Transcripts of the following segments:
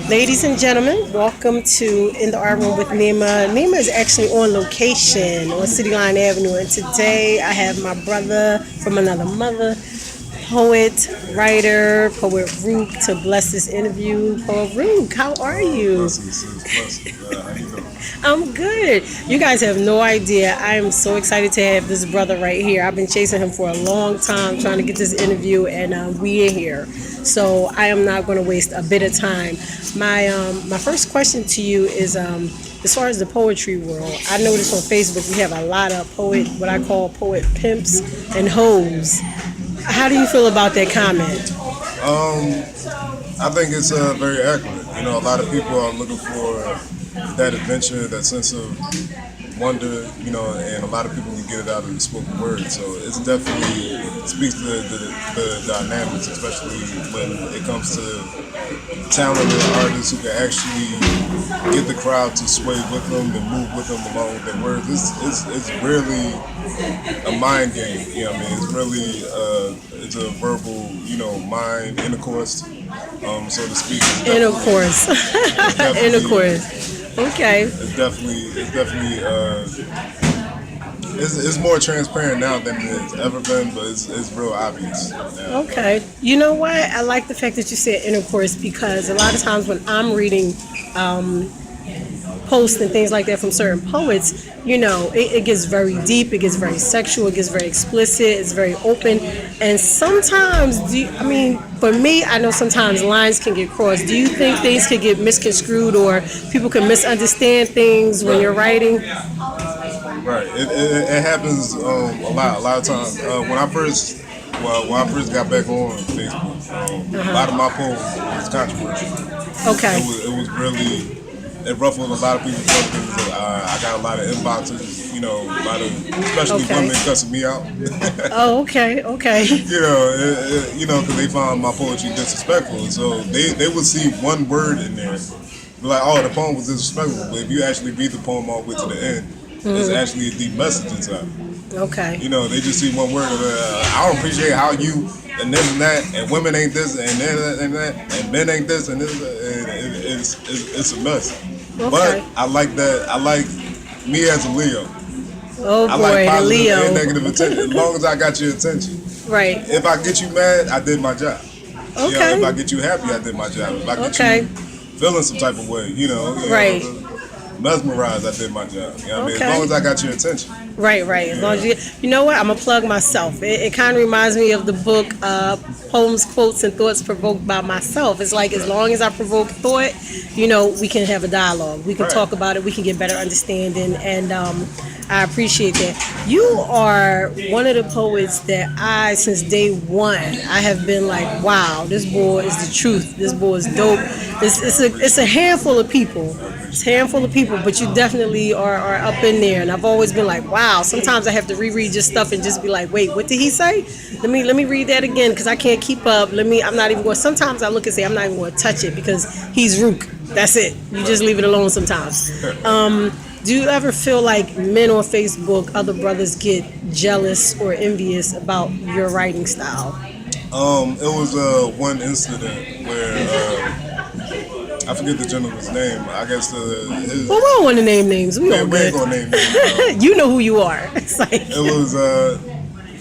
Ladies and gentlemen, welcome to In the Art Room with Nima. Nima is actually on location on City Line Avenue, and today I have my brother from another mother, poet, writer, poet Ruque, to bless this interview. Poet Ruque, how are you? Blessings, sis. Blessings. How you doing? I'm good. You guys have no idea. I am so excited to have this brother right here. I've been chasing him for a long time, trying to get this interview, and we are here. So I am not going to waste a bit of time. My first question to you is, as far as the poetry world, I noticed on Facebook we have a lot of what I call poet pimps and hoes. How do you feel about that comment? I think it's very accurate. A lot of people are looking for that adventure, that sense of wonder, and a lot of people can get it out of the spoken word. So it's definitely speaks to the dynamics, especially when it comes to talented artists who can actually get the crowd to sway with them and move with them along with their words. It's really a mind game. It's really it's a verbal, mind intercourse, so to speak. Intercourse. Intercourse. Okay. It's more transparent now than it's ever been, but it's real obvious now. Okay. You know what? I like the fact that you said intercourse because a lot of times when I'm reading posts and things like that from certain poets, it gets very deep, it gets very sexual, it gets very explicit, it's very open. And sometimes, for me, I know sometimes lines can get crossed. Do you think things can get misconstrued or people can misunderstand things when you're writing? Right. It happens a lot of times. When I first got back on Facebook, a lot of my posts was controversial. Okay. It was really, it ruffled a lot of people's feathers. I got a lot of inboxes, a lot of, especially Okay. women cussing me out. Oh, okay, okay. Because they found my poetry disrespectful. So they would see one word in there, be like, oh, the poem was disrespectful. But if you actually read the poem all the way to the end, there's actually a deep message inside. Okay. They just see one word. I don't appreciate how you and this and that, and women ain't this and that and that, and men ain't this and this. And it's a mess. Okay. But I like that. I like me as a Leo. Oh I boy, like the positive Leo. and negative attention. As long as I got your attention. Right. If I get you mad, I did my job. Okay. If I get you happy, I did my job. If I get you feeling some type of way, Right. mesmerized, I did my job. As Okay. long as I got your attention. Right, right. As long as you know what, I'm gonna plug myself. It kind of reminds me of the book Poems, Quotes, and Thoughts Provoked by Myself. It's like as long as I provoke thought, we can have a dialogue. We can Right. talk about it. We can get better understanding, and I appreciate that. You are one of the poets that since day one, I have been like, wow, this boy is the truth. This boy is dope. It's a handful of people. It's a handful of people, but you definitely are up in there. And I've always been like, wow. Sometimes I have to reread your stuff and just be like, wait, what did he say? Let me read that again because I can't keep up. I'm not even going. Sometimes I look and say I'm not even going to touch it because he's Ruque. That's it. You just leave it alone sometimes. Do you ever feel like men on Facebook, other brothers, get jealous or envious about your writing style? It was one incident where I forget the gentleman's name. I guess his. Well, we don't want to name names. We all We ain't good. gonna name names. You know who you are. It's like It was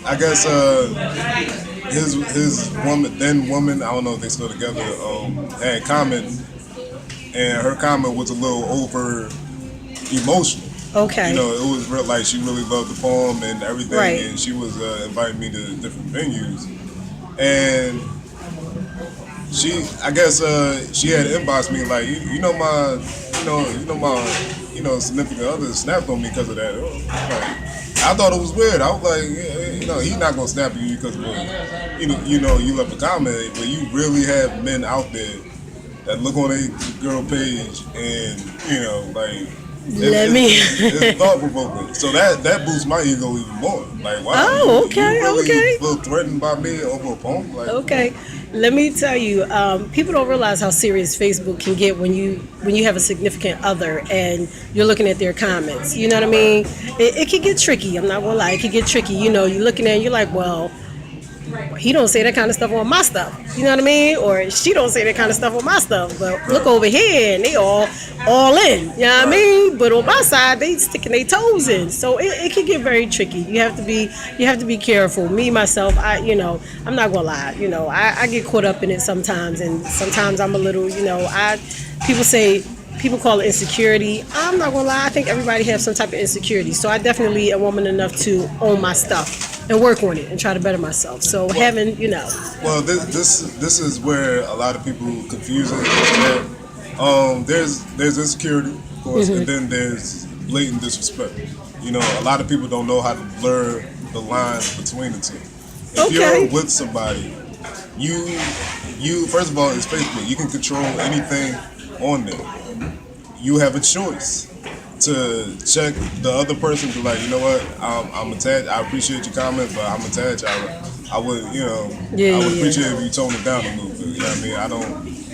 I guess his woman. I don't know if they still together. Had comment, and her comment was a little over emotional. okay. It was real like she really loved the poem and everything, Right. and she was inviting me to different venues, and I guess she had inboxed me like, my significant other snapped on me because of that. I thought it was weird. I was like, he's not gonna snap at you because of you left a comment, but you really have men out there that look on a girl page and it's thought provoking. So that boosts my ego even more. Like, wow, Oh, okay, you really okay. feel threatened by me over a poem? Like, Okay, let me tell you, people don't realize how serious Facebook can get when you have a significant other and you're looking at their comments. You know what I mean? It can get tricky. I'm not gonna lie, it can get tricky. You're looking at it, you're like, well, he don't say that kind of stuff on my stuff. You know what I mean? Or she don't say that kind of stuff on my stuff. But look over here and they all in. You know what I mean? But on my side, they sticking their toes in. So it can get very tricky. You have to be careful. Me myself, I'm not gonna lie. I get caught up in it sometimes, and sometimes I'm a little. People call it insecurity. I'm not gonna lie. I think everybody has some type of insecurity. So I definitely am woman enough to own my stuff and work on it and try to better myself. So having. Well, this is where a lot of people confuse it. There's insecurity, of course, and then there's blatant disrespect. A lot of people don't know how to blur the lines between the two. If you're with somebody, you first of all, it's Facebook. You can control anything on there. You have a choice to check the other person, to like, you know what, I'm attached. I appreciate your comments, but I'm attached. I would, I would appreciate if you tone it down a little bit. You know what I mean?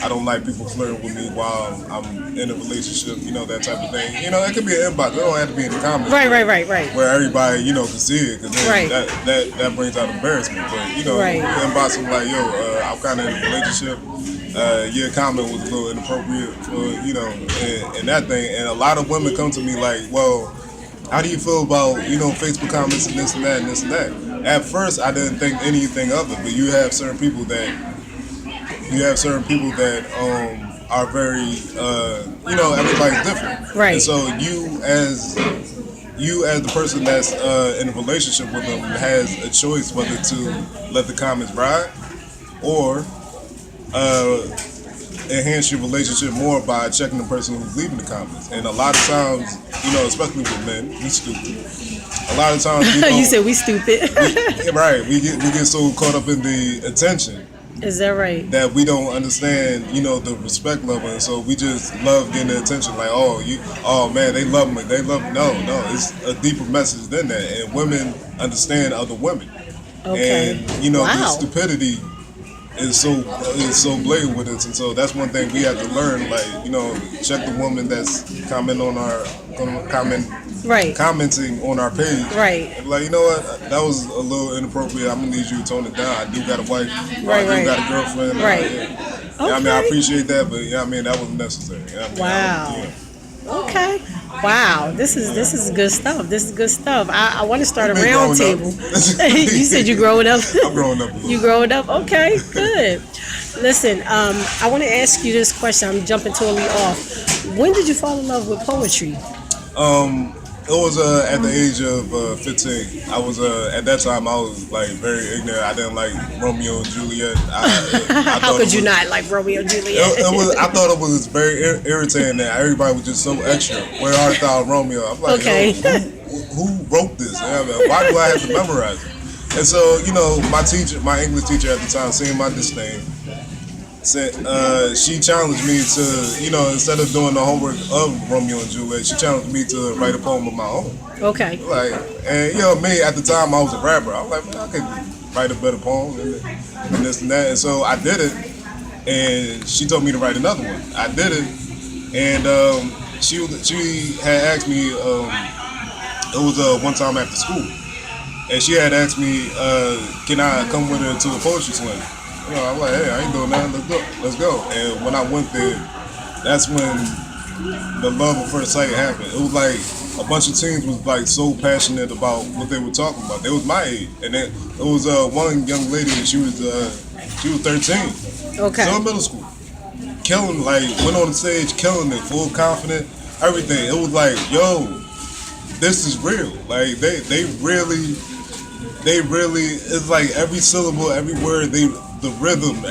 I don't like people flirting with me while I'm in a relationship. That type of thing. It could be an inbox. It don't have to be in the comments. Right. Where everybody, can see it, because that brings out embarrassment. But inbox them like, yo, I'm kind of in a relationship. Your comment was a little inappropriate for, and that thing. And a lot of women come to me like, well, how do you feel about, Facebook comments and this and that and this and that? At first, I didn't think anything of it, but you have certain people that are very, everybody's different. Right. And so you as the person that's in a relationship with them has a choice whether to let the comments ride or enhance your relationship more by checking the person who's leaving the comments. And a lot of times, especially with men, we stupid. A lot of times we you said we stupid. we get so caught up in the attention. Is that right? That we don't understand, the respect level, and so we just love getting the attention. Like, oh man, they love me. They love me. No, it's a deeper message than that. And women understand other women. Okay. And the stupidity is so blatant with it, and so that's one thing we have to learn. Like, check the woman that's commenting on our page. Right. And like, you know what? That was a little inappropriate. I'm gonna need you to tone it down. I do got a wife. Right. I do got a girlfriend. Right. Okay. I mean, I appreciate that, but that wasn't necessary. Wow. Okay. Wow. This is good stuff. This is good stuff. I want to start a round table. You said you growing up? I'm growing up. You growing up? Okay, good. Listen, I want to ask you this question. I'm jumping totally off. When did you fall in love with poetry? It was at the age of 15. I was at that time I was like very ignorant. I didn't like Romeo and Juliet. How could you not like Romeo and Juliet? I thought it was very irritating that everybody was just so extra. Where art thou, Romeo? I'm like, okay. Who wrote this? Why do I have to memorize it? And so my English teacher at the time, seeing my disdain, she challenged me to, instead of doing the homework of Romeo and Juliet, she challenged me to write a poem of my own. Okay. And me at the time I was a rapper. I was like, man, I could write a better poem and this and that. And so I did it, and she told me to write another one. I did it, and she had asked me. It was one time after school, and she had asked me, can I come with her to a poetry slam? I'm like, hey, I ain't doing that. Let's go. And when I went there, that's when the love at first sight happened. It was like a bunch of teens was like so passionate about what they were talking about. They was my age, and then it was one young lady. She was 13. Okay. Still in middle school, killing, went on the stage, killing it, full confident, everything. It was like, yo, this is real. Like they really. It's like every syllable, every word, the rhythm,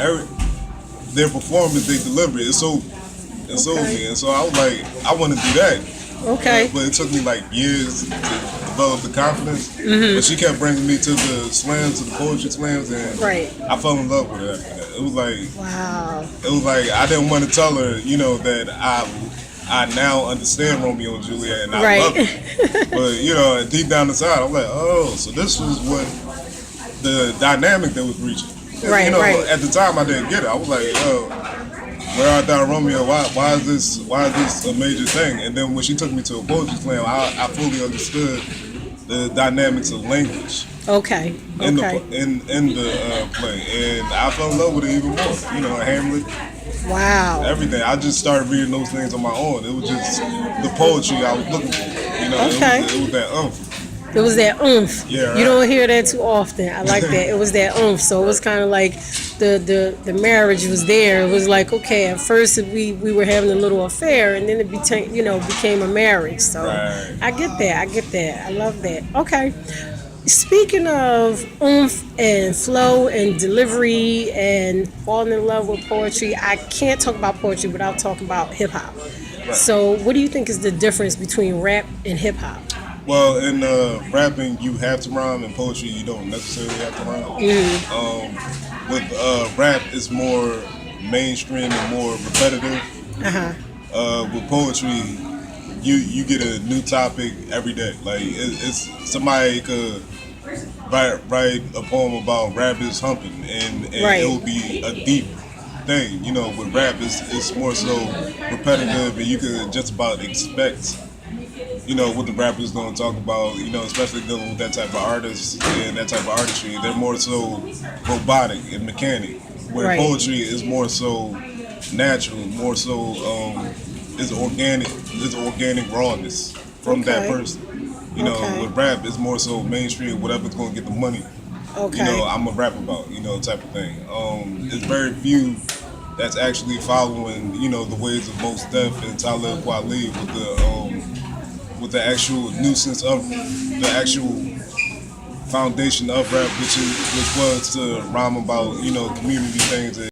their performance, they deliver it. It's so me. And so I was like, I want to do that. Okay. But it took me like years to develop the confidence. Mm-hmm. But she kept bringing me to the slams, to the poetry slams, and I fell in love with her after that. It was like, wow. It was like I didn't want to tell her, that I now understand Romeo and Juliet and I love it. But, deep down inside, I'm like, oh, so this was what the dynamic that was reaching. Right. At the time I didn't get it. I was like, oh, where art thou, Romeo? Why is this a major thing? And then when she took me to a poetry slam, I fully understood the dynamics of language. Okay. in the Okay. play, and I fell in love with it even more. You know, Hamlet, Wow. everything. I just started reading those things on my own. It was just the poetry I was looking for. You know, Okay. it was that It was that oomph. Yeah, You right. don't hear that too often. I like that. It was that oomph. So it was kind of like the marriage was there. It was like, okay, at first we were having a little affair, and then it became a marriage. So Right. I get that. I get that. I love that. Okay. Speaking of oomph and flow and delivery and falling in love with poetry, I can't talk about poetry without talking about hip hop. Right. So, what do you think is the difference between rap and hip hop? Well, in rapping, you have to rhyme. In poetry, you don't necessarily have to rhyme. With rap, it's more mainstream and more repetitive. Uh huh. With poetry, you get a new topic every day. Like it's somebody could write a poem about rabbits humping, and it Right. will be a deep thing. You know, with rap, it's more so repetitive, and you could just about expect what the rappers gonna talk about, especially dealing with that type of artist and that type of artistry. They're more so robotic and mechanic, where Right. poetry is more so natural, more so is organic rawness from that Okay. person. Okay. With rap, it's more so mainstream, whatever's gonna get the money. Okay. I'm a rap about, type of thing. It's very few that's actually following, the ways of Most Def and Talib Kweli with the actual nuisance of the actual foundation of rap, which was to rhyme about community things